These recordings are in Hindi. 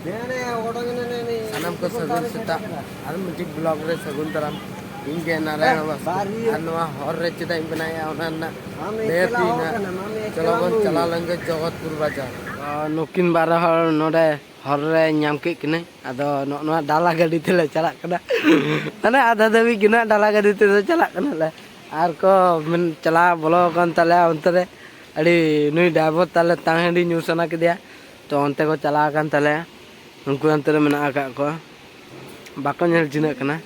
sanam ko sagun seta ar mutik blog re sagun taram inge narayana bas anwa hor re chida imbanaya onanna deati na chalabon chalalange jagatpur bazar nukin bara hor node hor re nyam ke kene ado no dala gadi tele chalak kana ane adha dabi gina dala gadi tele chalak kana le ar ko men chala bolo kan tale ontare adi nui driver tale tanghendi nyusana ke dia to onte ko chala kan tale उनको अंतर में ना आका को बाको नेल जिना कना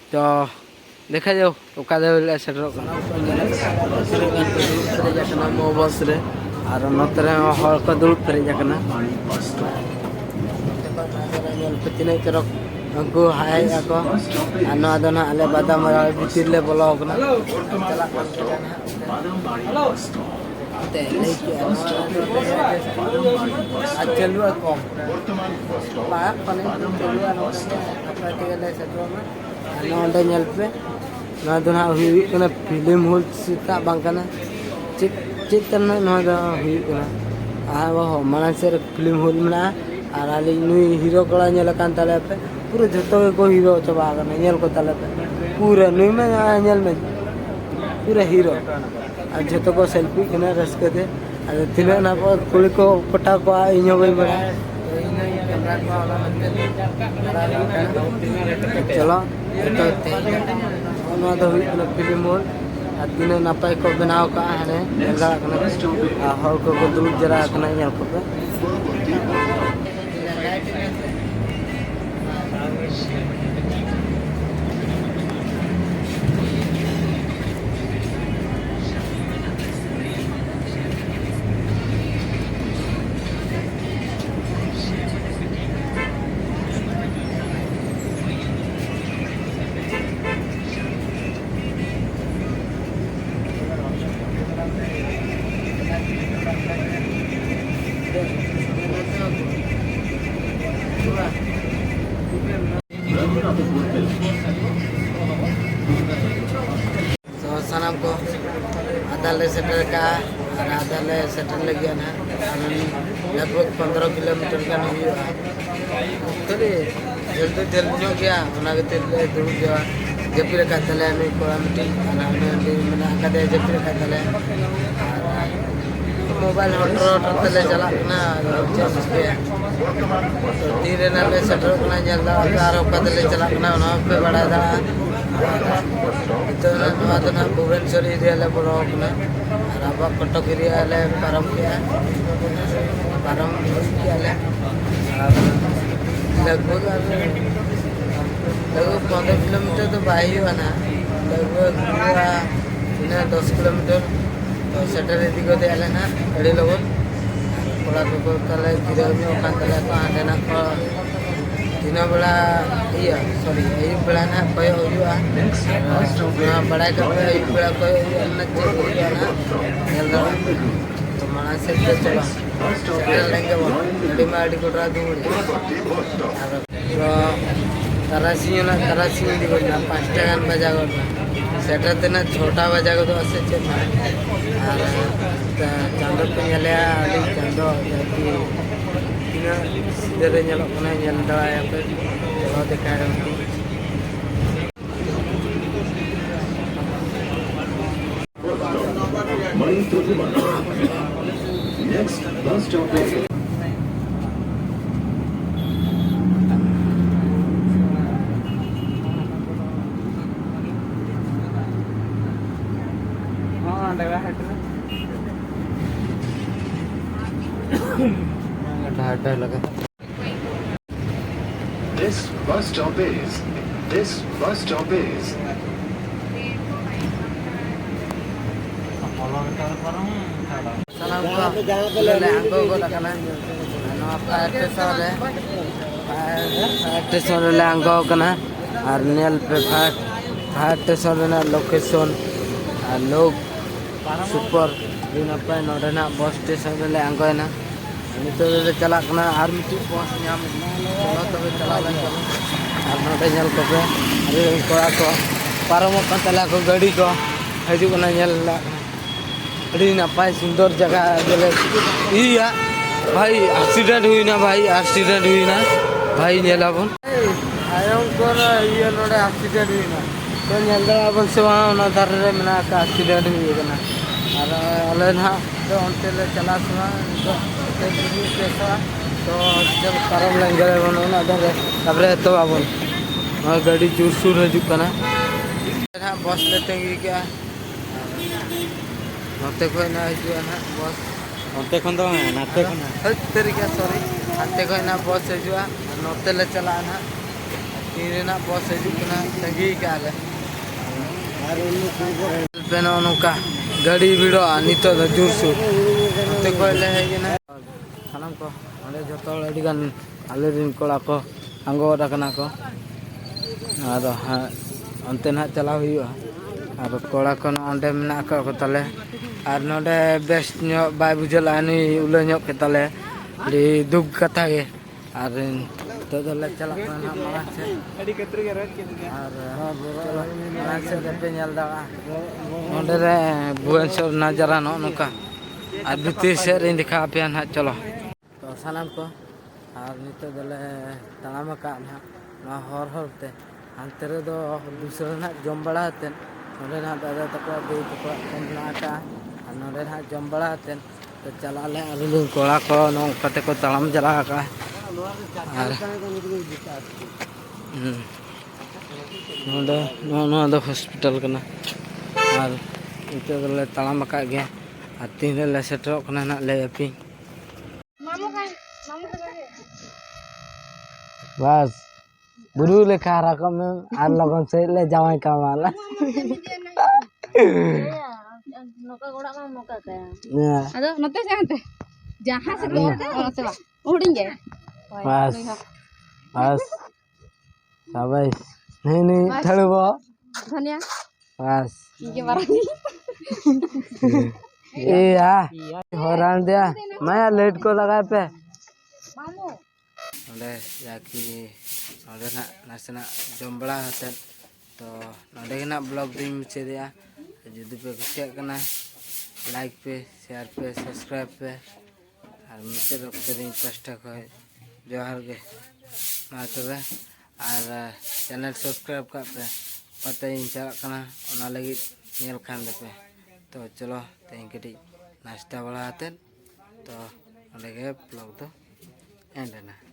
तो देखा जाओ ओका दे सेटर कना मो बस रे आर नतरे हर को दुड़ पेरे जाकना पतिने चरक उनको हाय आको आनो आदना आले बादाम बितिर ले बोलो कना हेलो चलू कम पे फिल्म हॉल सीता चित्र माना से फिल्म हॉल में और आली नुई हीरो कड़ा पे पूरे जो को हीरो चबा को तले पे पूरे नुई में पूरे हीरो और जो को सेल्फी कना रस्के दे अरे तिने ना को कुली को पटा को इनो गई बड़ा चलो तो ओना दो फिल्म मोड दिन नपाय को बनाव का हने नेला कना हर को दुड़ जरा कना नेल को सनम को आदाले सेटर का और आदाले सेटर लगे ना लगभग 15 किलोमीटर का नहीं हुआ तरी जल्दी जल्दी हो गया उना के तेले दूर गया जपरे का तले में कोरामटी ना में आकादे जपरे का तले मोबाइल हॉटस्पॉट तले चला ना चेंज किया तो धीरे ना ले सेटर को ना जल्दा आरो का तले चला ना ना पे बड़ा दा तो ना भुवनेश्वर एरिया ले बोलो ना राबा कटक एरिया ले परम किया ले लगभग 15 किलोमीटर तो बाई हुआ ना लगभग 10 किलोमीटर तो सेटर दिगो दे आले ना अड़ी लोगन कोला को तले गिरा में ओखान तले को आंडे ना को दिना बेला इया सॉरी ए बेला ना कोय होयुआ ना बड़ा का ए बेला कोय ना चेक ना जल्दा तो माना से चलो सेटर लेंगे वो अड़ी में अड़ी कोटरा दूर तो तरासी दिगो ना 5 टाइम बजा गो सेटर तेना छोटा बजा गो तो असे चेक और चांदो पे नेले अड़ी चांदो कि तीना सीधे नेलो कोना नेल दाया पे चलो देखा है नेक्स्ट बस स्टॉप पे लगा This bus stop is सनम को ले आंगो को रखना ना फायर स्टेशन ले आंगो कना और नेल पे फायर स्टेशन ना लोकेशन और लोग सुपर दिन पे नोडना बस स्टेशन ले आंगो ना नितो चला कना और मिट्टी बस नाम चलो तबे चला लन और नोडे नेल को पे अरे कोड़ा को पारमो का तला को गाड़ी को हजू कना नेल ला अड़ी नपाय सुंदर जगह गेले इया भाई एक्सीडेंट हुई ना भाई नेलाबन आयम को ये नोडे एक्सीडेंट हुई ना तो नेलदाबन से वहाँ ना दारे में ना का एक्सीडेंट हुई है ना और अले ना तो उनसे ले चला सुना तो कैसा तो जब परम लेंगे बनो ना दारे तबरे तो आबन गाड़ी जोर शोर हजुक ना बस लेते हैं क्या नोते कोई ना हजुआ ना बस onte kon do natte kon तरीका सॉरी अंते कोई ना बस हजुआ नोते ले चला ना तीन ना बस हजुक ना तंगी का ले बेनो नुका गाड़ी भिड़ो नितो द जोर शोर नोते कोई ले है कि ना सानम को अंडे जतो अड़ी गान आले दिन कोड़ा को अंगो रखना को और अंते ना चला हुआ और कोड़ा को अंडे में ना को तले और नोडे बेस्ट नो बाय बुझला नी उले नो के तले डी दुख कथा के और तो दले चला ना मारा से adi ketru ge rat ke और चलो मारा से पे नेल दा नोडे रे भुवनेश्वर नजारा नो नुका और भीतर से रे दिखा पे ना चलो तो सानम को और नितो दले तलाम का ना हर ते अंते रे दो दूसरा ना जम बड़ा हतेन नोडे ना दादा तको दे तको ना का नोडे ना जम बड़ा हतेन तो चला ले अरुलु कोड़ा को नो कते को तलाम जला का और नोडे नो दो हॉस्पिटल कना और नितो दले तलाम का गे और तीन ले सेटरो कना ना ले अपी बस बुरु लेखा रकम में आर लगन से ले जावाई का वाला नौका गोड़ा में मौका कया अदो नते से हते जहां से गोड़ और से उड़ेंगे बस बस शाबाश नहीं थड़बो धनिया बस ये बारानी ए हरान दिया मैं लेट को लगा पे मामू नोडे जाकी नोडे ना नासना जमबड़ा हते तो नोडे ना ब्लॉग दिन मुचे दिया जुदी पे कुछ करना लाइक पे शेयर पे सब्सक्राइब पे और मुझे रखते दिन चेष्टा को जोहार के ना तबे और चैनल सब्सक्राइब कर पे पता ही चला करना उना लगी नेल खान दे पे तो चलो तें कटी नाश्ता बड़ा आते तो अंडे के ब्लॉग तो एंड ना